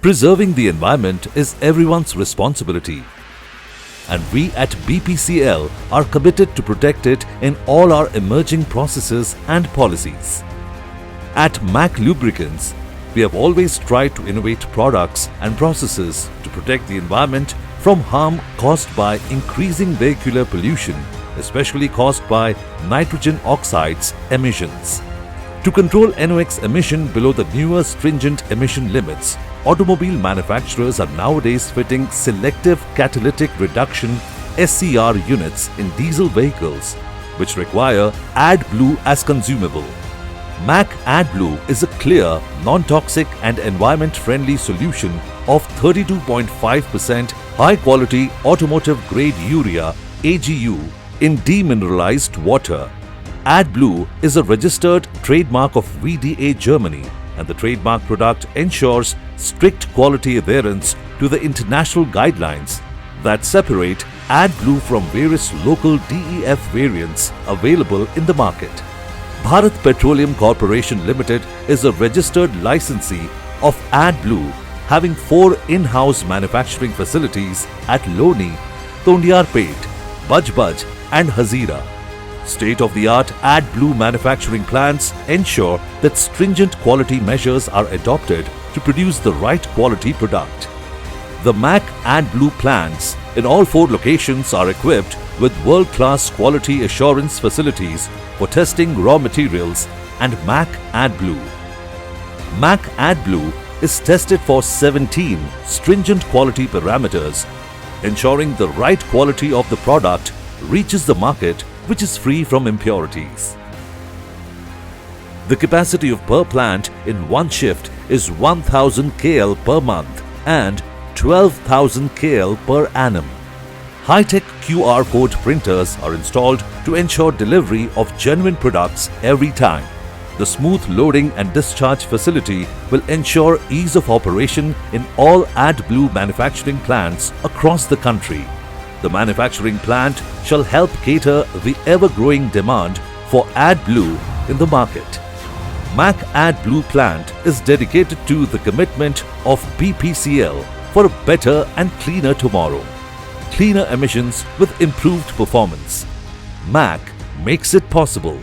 Preserving the environment is everyone's responsibility, and we at BPCL are committed to protect it in all our emerging processes and policies. At MAK Lubricants, we have always tried to innovate products and processes to protect the environment from harm caused by increasing vehicular pollution, especially caused by nitrogen oxides emissions. To control NOx emission below the newer stringent emission limits, automobile manufacturers are nowadays fitting selective catalytic reduction SCR units in diesel vehicles, which require AdBlue as consumable. MAK AdBlue is a clear, non-toxic and environment-friendly solution of 32.5% high-quality automotive-grade urea AGU in demineralized water. AdBlue is a registered trademark of VDA Germany, and the trademark product ensures strict quality adherence to the international guidelines that separate AdBlue from various local DEF variants available in the market. Bharat Petroleum Corporation Limited is a registered licensee of AdBlue, having 4 in-house manufacturing facilities at Loni, Tondiarpet, Budge and Hazira. State-of-the-art AdBlue manufacturing plants ensure that stringent quality measures are adopted to produce the right quality product. The MAK AdBlue plants in all 4 locations are equipped with world-class quality assurance facilities for testing raw materials and MAK AdBlue. MAK AdBlue is tested for 17 stringent quality parameters, ensuring the right quality of the product reaches the market which is free from impurities. The capacity of per plant in one shift is 1000 KL per month and 12,000 KL per annum. High-tech QR code printers are installed to ensure delivery of genuine products every time. The smooth loading and discharge facility will ensure ease of operation in all AdBlue manufacturing plants across the country. The manufacturing plant shall help cater the ever-growing demand for AdBlue in the market. MAK AdBlue plant is dedicated to the commitment of BPCL for a better and cleaner tomorrow. Cleaner emissions with improved performance. MAK makes it possible.